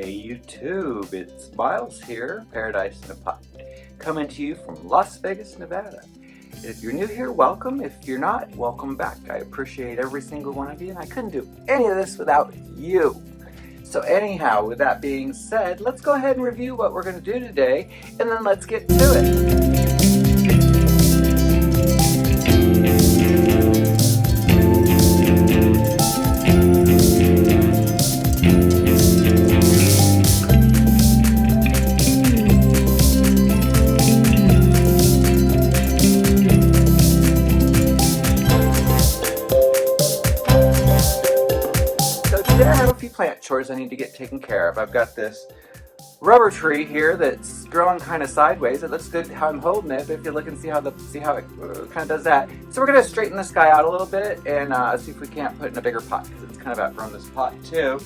Hey YouTube, it's Miles here, Paradise in a Pot, coming to you from Las Vegas, Nevada. If you're new here, welcome. If you're not, welcome back. I appreciate every single one of you, and I couldn't do any of this without you. So anyhow, with that being said, let's go ahead and review what we're going to do today, and then let's get to it. Plant chores I need to get taken care of. I've got this rubber tree here that's growing kind of sideways. It looks good how I'm holding it, but if you look and see how it kind of does that. So we're going to straighten this guy out a little bit and see if we can't put it in a bigger pot, because it's kind of outgrown this pot too.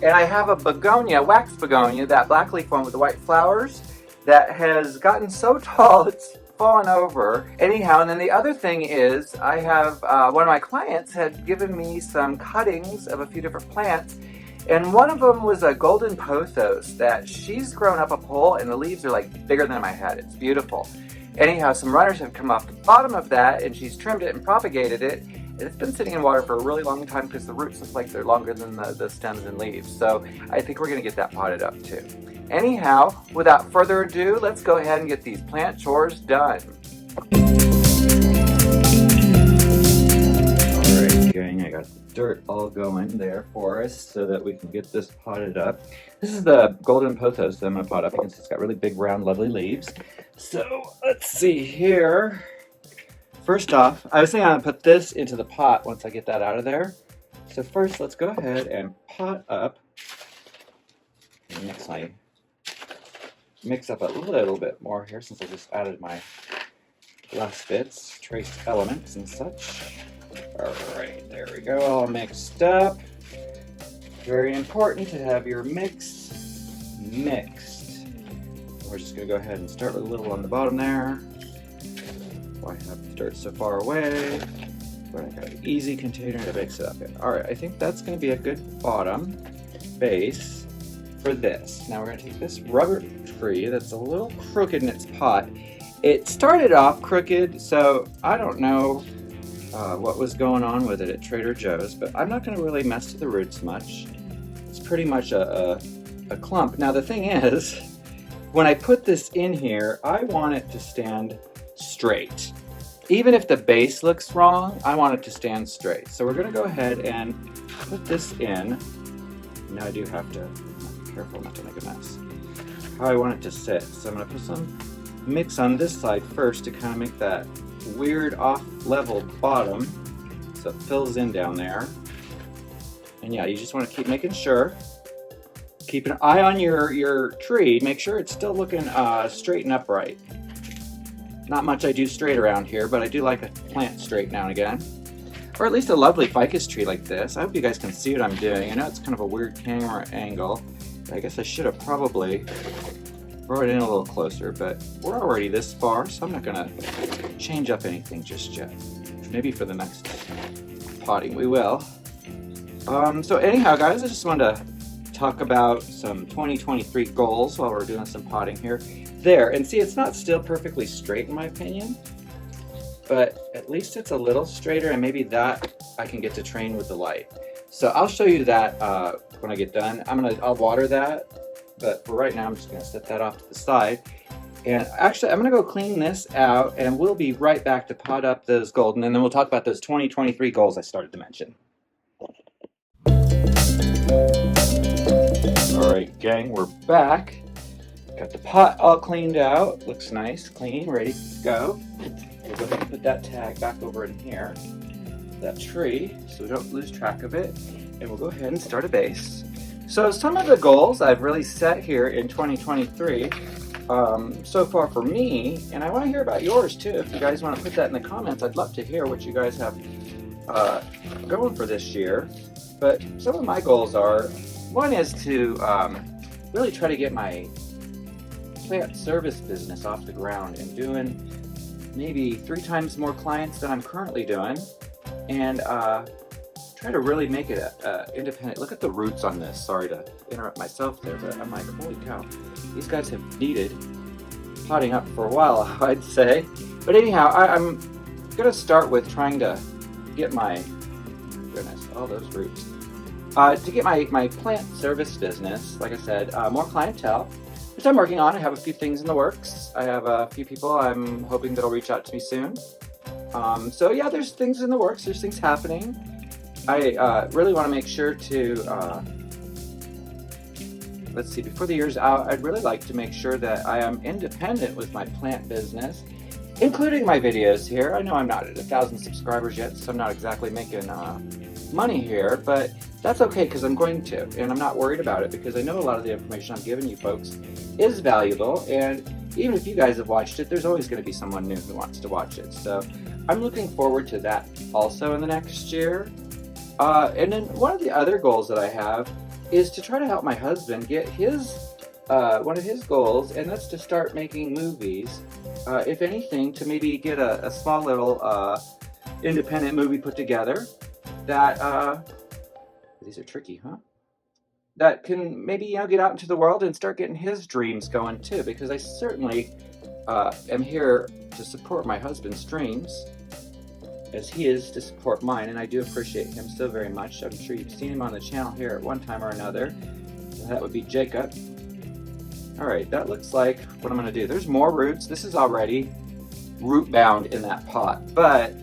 And I have a begonia, wax begonia, that black leaf one with the white flowers, that has gotten so tall it's fallen over. Anyhow, and then the other thing is I have one of my clients had given me some cuttings of a few different plants, and one of them was a golden pothos that she's grown up a pole, and the leaves are like bigger than my head. It's beautiful. Anyhow, some runners have come off the bottom of that, and she's trimmed it and propagated it, and it's been sitting in water for a really long time because the roots look like they're longer than the stems and leaves. So I think we're going to get that potted up too. Anyhow, without further ado, let's go ahead and get these plant chores done. Alright gang, I got the dirt all going there for us so that we can get this potted up. This is the golden pothos that I'm going to pot up. You can see it's got really big, round, lovely leaves. So let's see here. First off, I was thinking I'm going to put this into the pot once I get that out of there. So first, let's go ahead and pot up. Mix up a little bit more here since I just added my last bits, trace elements and such. Alright, there we go, all mixed up. Very important to have your mix mixed. We're just going to go ahead and start with a little on the bottom there. Why have the dirt so far away? But I got an easy container to mix it up in. Alright, I think that's going to be a good bottom base for this. Now we're going to take this rubber tree that's a little crooked in its pot. It started off crooked, so I don't know what was going on with it at Trader Joe's, but I'm not going to really mess with the roots much. It's pretty much a clump. Now the thing is, when I put this in here, I want it to stand straight. Even if the base looks wrong, I want it to stand straight. So we're going to go ahead and put this in. Now I do have to be careful not to make a mess. How I want it to sit. So I'm going to put some mix on this side first to kind of make that weird off-level bottom so it fills in down there. And yeah, you just want to keep making sure. Keep an eye on your tree. Make sure it's still looking straight and upright. Not much I do straight around here, but I do like a plant straight now and again. Or at least a lovely ficus tree like this. I hope you guys can see what I'm doing. I know it's kind of a weird camera angle. I guess I should have probably brought it in a little closer, but we're already this far, so I'm not going to change up anything just yet. Maybe for the next potting we will. So anyhow, guys, I just wanted to talk about some 2023 goals while we're doing some potting here. There, and see, it's not still perfectly straight in my opinion, but at least it's a little straighter, and maybe that I can get to train with the light. So I'll show you that when I get done. I'll water that, but for right now I'm just gonna set that off to the side. And actually I'm gonna go clean this out, and we'll be right back to pot up those golden, and then we'll talk about those 2023 goals I started to mention. All right, gang, we're back. Got the pot all cleaned out. Looks nice, clean, ready to go. We'll go ahead and put that tag back over in here, that tree, so we don't lose track of it. And we'll go ahead and start a base. So some of the goals I've really set here in 2023 so far for me, and I want to hear about yours too. If you guys want to put that in the comments, I'd love to hear what you guys have going for this year. But some of my goals are, one is to really try to get my plant service business off the ground and doing maybe 3 times more clients than I'm currently doing, and try to really make it independent. Look at the roots on this. Sorry to interrupt myself there, but I'm like, holy cow. These guys have needed potting up for a while, I'd say. But anyhow, I'm going to start with trying to get my, goodness, all those roots. To get my plant service business, like I said, more clientele, which I'm working on. I have a few things in the works. I have a few people I'm hoping that'll reach out to me soon. So yeah, there's things in the works, there's things happening. I really want to make sure to, let's see, before the year's out, I'd really like to make sure that I am independent with my plant business, including my videos here. I know I'm not at 1,000 subscribers yet, so I'm not exactly making money here, but that's okay because I'm going to, and I'm not worried about it because I know a lot of the information I'm giving you folks is valuable, and even if you guys have watched it, there's always going to be someone new who wants to watch it. So I'm looking forward to that also in the next year. And then one of the other goals that I have is to try to help my husband get his one of his goals, and that's to start making movies. If anything, to maybe get a small little independent movie put together that these are tricky, huh? That can maybe get out into the world and start getting his dreams going too, because I certainly am here to support my husband's dreams as he is to support mine, and I do appreciate him so very much. I'm sure you've seen him on the channel here at one time or another. That would be Jacob. Alright, that looks like what I'm going to do. There's more roots. This is already root bound in that pot, but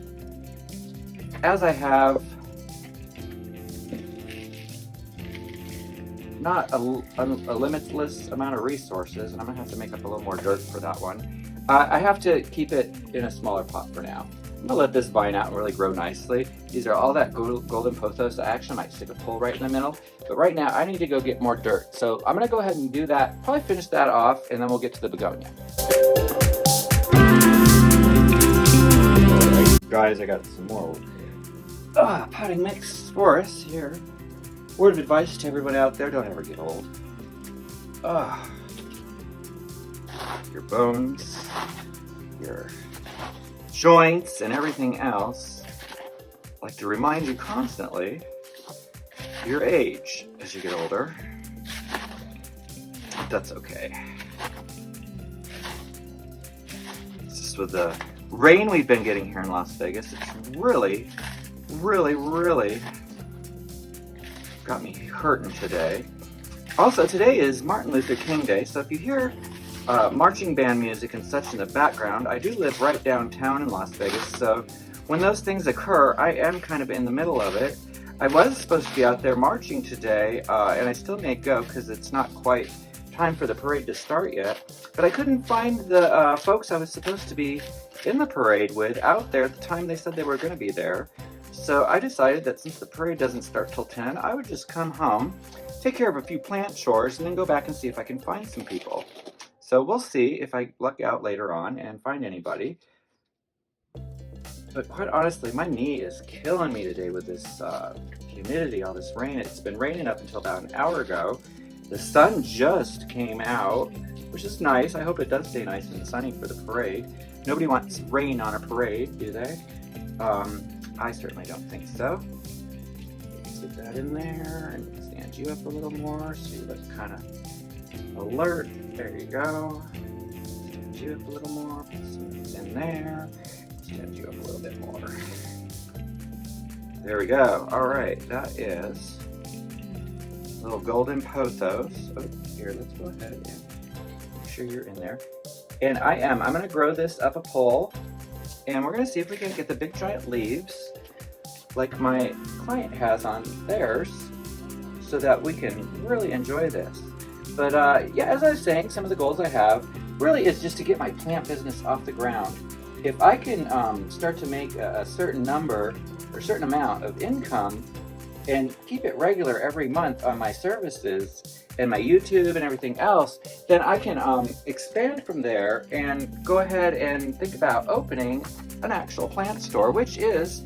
as I have not a limitless amount of resources, and I'm going to have to make up a little more dirt for that one, I have to keep it in a smaller pot for now. I'm going to let this vine out and really grow nicely. These are all that golden pothos. I actually might stick a pole right in the middle, but right now I need to go get more dirt. So I'm going to go ahead and do that, probably finish that off, and then we'll get to the begonia. Alright guys, I got some more potting mix for us here. Word of advice to everyone out there, don't ever get old. Your bones, your joints, and everything else like to remind you constantly your age as you get older. But that's okay. It's just with the rain we've been getting here in Las Vegas, it's really got me hurting today. Also, today is Martin Luther King Day, so if you hear marching band music and such in the background, I do live right downtown in Las Vegas, so when those things occur, I am kind of in the middle of it. I was supposed to be out there marching today, and I still may go because it's not quite time for the parade to start yet, but I couldn't find the folks I was supposed to be in the parade with out there at the time they said they were going to be there. So I decided that since the parade doesn't start till 10, I would just come home, take care of a few plant chores, and then go back and see if I can find some people. So we'll see if I luck out later on and find anybody. But quite honestly, my knee is killing me today with this humidity, all this rain. It's been raining up until about an hour ago. The sun just came out, which is nice. I hope it does stay nice and sunny for the parade. Nobody wants rain on a parade, do they? I certainly don't think so. Let's get that in there and stand you up a little more so you look kind of alert. There you go. Stand you up a little more. Put some of these in there. Stand you up a little bit more. There we go. All right, that is little golden pothos. Oh, here, let's go ahead and make sure you're in there. And I'm going to grow this up a pole. And we're going to see if we can get the big giant leaves like my client has on theirs so that we can really enjoy this. But yeah, as I was saying, some of the goals I have really is just to get my plant business off the ground. If I can start to make a certain number or certain amount of income and keep it regular every month on my services and my YouTube and everything else, then I can expand from there and go ahead and think about opening an actual plant store, which is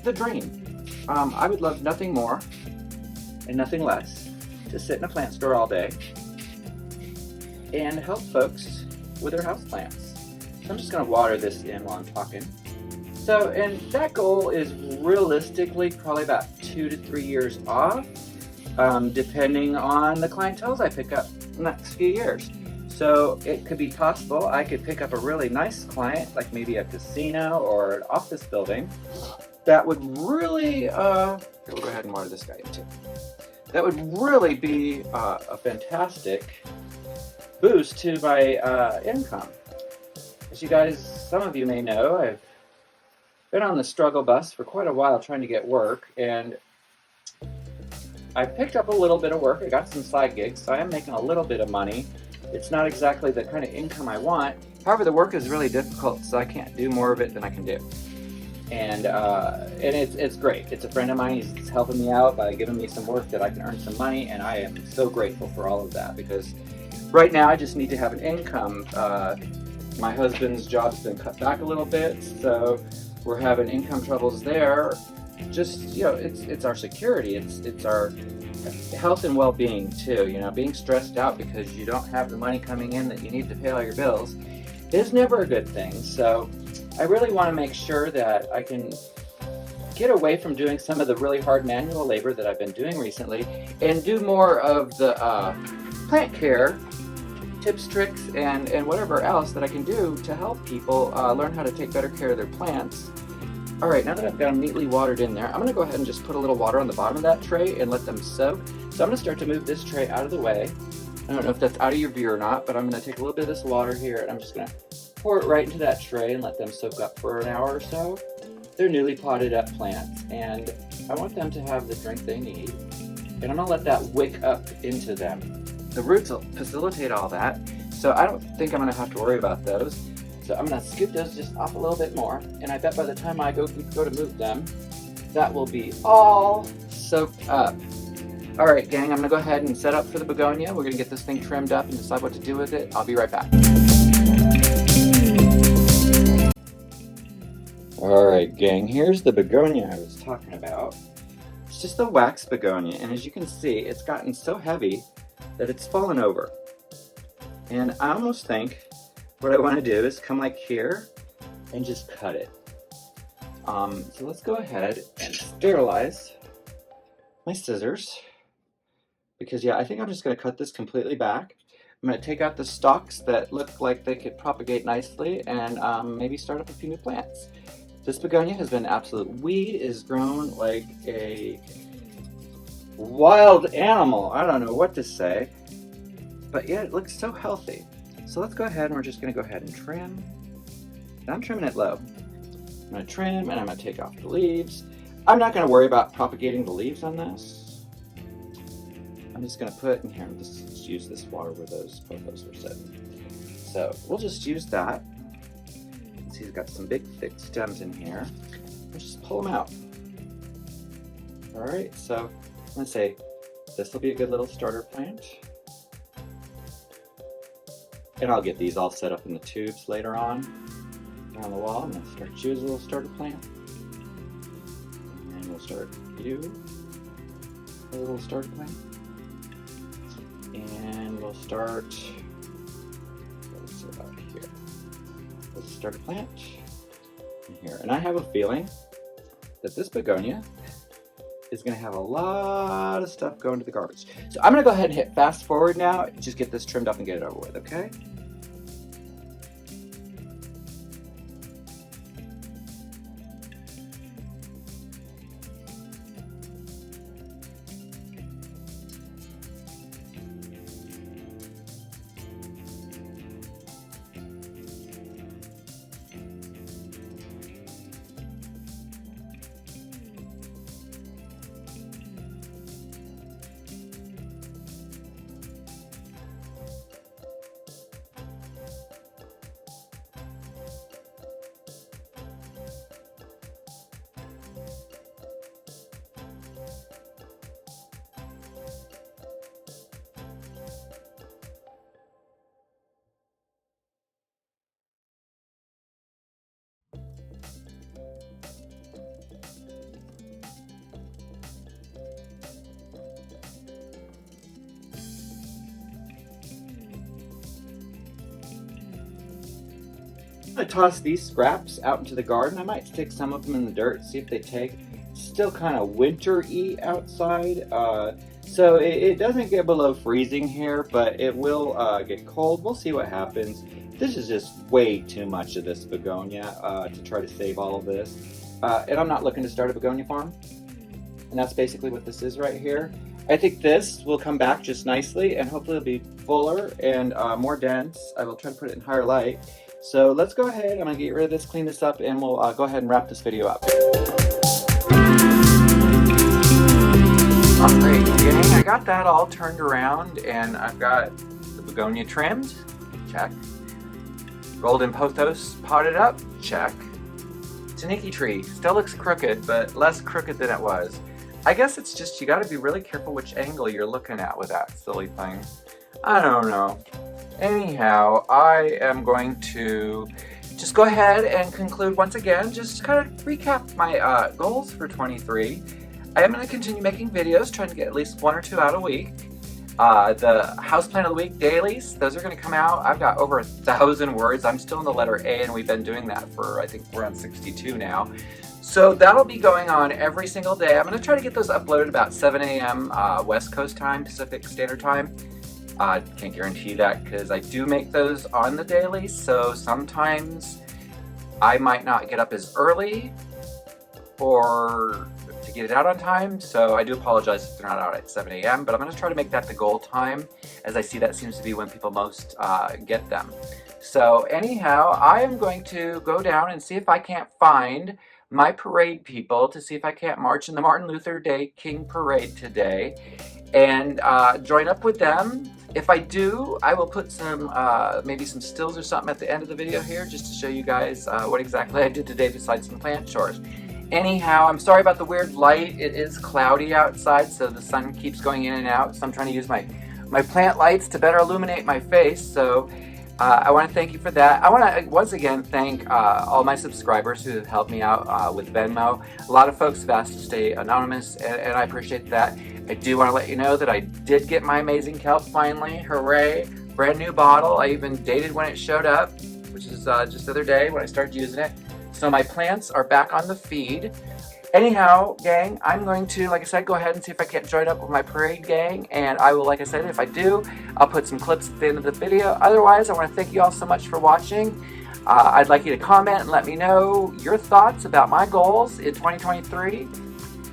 the dream. I would love nothing more and nothing less to sit in a plant store all day and help folks with their houseplants. So I'm just going to water this in while I'm talking. So, and that goal is realistically probably about 2 to 3 years off, depending on the clientele I pick up in the next few years. So it could be possible I could pick up a really nice client, like maybe a casino or an office building, that would really, we'll go ahead and water this guy in too. That would really be a fantastic boost to my income. As you guys, some of you may know, I've been on the struggle bus for quite a while trying to get work, and I picked up a little bit of work. I got some side gigs, so I am making a little bit of money. It's not exactly the kind of income I want. However, the work is really difficult, so I can't do more of it than I can do. And it's great. It's a friend of mine. He's helping me out by giving me some work that I can earn some money, and I am so grateful for all of that, because right now I just need to have an income. My husband's job's been cut back a little bit, so we're having income troubles there. Just, it's our security. It's our health and well-being too. Being stressed out because you don't have the money coming in that you need to pay all your bills is never a good thing. So I really want to make sure that I can get away from doing some of the really hard manual labor that I've been doing recently and do more of the plant care tips, tricks, and whatever else that I can do to help people learn how to take better care of their plants. All right, now that I've got them neatly watered in there, I'm going to go ahead and just put a little water on the bottom of that tray and let them soak. So I'm going to start to move this tray out of the way. I don't know if that's out of your view or not, but I'm going to take a little bit of this water here and I'm just going to pour it right into that tray and let them soak up for an hour or so. They're newly potted up plants, and I want them to have the drink they need. And I'm going to let that wick up into them. The roots will facilitate all that, so I don't think I'm going to have to worry about those. So I'm going to scoop those just off a little bit more, and I bet by the time I go to move them, that will be all soaked up. All right, gang, I'm going to go ahead and set up for the begonia. We're going to get this thing trimmed up and decide what to do with it. I'll be right back. All right, gang, here's the begonia I was talking about. It's just the wax begonia, and as you can see, it's gotten so heavy that it's fallen over. And I almost think what I want to do is come like here and just cut it. So let's go ahead and sterilize my scissors, because yeah, I think I'm just going to cut this completely back. I'm going to take out the stalks that look like they could propagate nicely and maybe start up a few new plants. This begonia has been an absolute weed. It has grown like a wild animal. I don't know what to say, but yeah, it looks so healthy. So let's go ahead and we're just going to go ahead and trim. And I'm trimming it low. I'm going to trim and I'm going to take off the leaves. I'm not going to worry about propagating the leaves on this. I'm just going to put in here, just use this water where both those were sitting. So we'll just use that. See, he's got some big thick stems in here. We'll just pull them out. All right, so I'm going to say this will be a good little starter plant. And I'll get these all set up in the tubes later on around the wall. I'm going to start you as a little starter plant. And we'll start you a little starter plant. And we'll start, what's it about here? Let's start a plant in here. And I have a feeling that this begonia is going to have a lot of stuff going to the garbage. So I'm going to go ahead and hit fast forward now, just get this trimmed up and get it over with, okay? I'm going to toss these scraps out into the garden. I might stick some of them in the dirt, see if they take. still kind of winter-y outside. So it doesn't get below freezing here, but it will get cold. We'll see what happens. This is just way too much of this begonia to try to save all of this. And I'm not looking to start a begonia farm. And that's basically what this is right here. I think this will come back just nicely, and hopefully it'll be fuller and more dense. I will try to put it in higher light. So let's go ahead. I'm going to get rid of this, clean this up, and we'll go ahead and wrap this video up. Alright, gang, I got that all turned around, and I've got the begonia trimmed. Check. Golden pothos potted up. Check. Taniki tree still looks crooked, but less crooked than it was. I guess it's just you got to be really careful which angle you're looking at with that silly thing. I don't know. Anyhow, I am going to just go ahead and conclude once again, just kind of recap my goals for 23. I am going to continue making videos, trying to get at least 1 or 2 out a week. The houseplant of the week dailies, those are going to come out. I've got over 1,000 words. I'm still in the letter A, and we've been doing that for, I think we're on 62 now. So that'll be going on every single day. I'm going to try to get those uploaded about 7 a.m. West Coast time, Pacific Standard Time. Can't guarantee that because I do make those on the daily, so sometimes I might not get up as early or to get it out on time, so I do apologize if they're not out at 7 a.m., but I'm going to try to make that the goal time, as I see that seems to be when people most get them. So anyhow, I am going to go down and see if I can't find my parade people, to see if I can't march in the Martin Luther Day King Parade today, and join up with them. If I do, I will put some, maybe some stills or something at the end of the video here, just to show you guys what exactly I did today besides some plant chores. Anyhow, I'm sorry about the weird light. It is cloudy outside, so the sun keeps going in and out. So I'm trying to use my plant lights to better illuminate my face. So I want to thank you for that. I want to once again thank all my subscribers who have helped me out with Venmo. A lot of folks have asked to stay anonymous, and I appreciate that. I do want to let you know that I did get my amazing kelp finally. Hooray! Brand new bottle. I even dated when it showed up, which is just the other day when I started using it. So my plants are back on the feed. Anyhow, gang, I'm going to, like I said, go ahead and see if I can't join up with my parade gang. And I will, like I said, if I do, I'll put some clips at the end of the video. Otherwise, I want to thank you all so much for watching. I'd like you to comment and let me know your thoughts about my goals in 2023.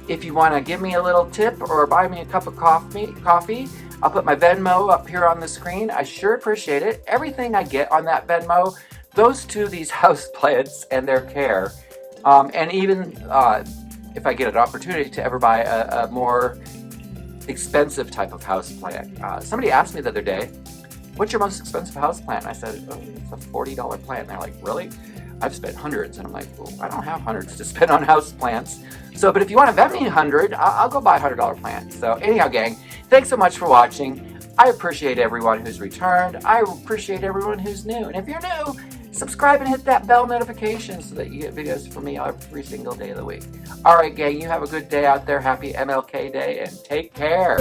If you want to give me a little tip or buy me a cup of coffee, I'll put my Venmo up here on the screen. I sure appreciate it. Everything I get on that Venmo goes to these houseplants and their care. And even if I get an opportunity to ever buy a more expensive type of houseplant. Somebody asked me the other day, what's your most expensive houseplant? And I said, oh, it's a $40 plant. And they're like, really? I've spent hundreds. And I'm like, well, I don't have hundreds to spend on houseplants. So, but if you want to bet me 100, I'll go buy a $100 plant. So anyhow, gang, thanks so much for watching. I appreciate everyone who's returned. I appreciate everyone who's new. And if you're new, subscribe and hit that bell notification so that you get videos from me every single day of the week. All right, gang, you have a good day out there. Happy MLK Day and take care.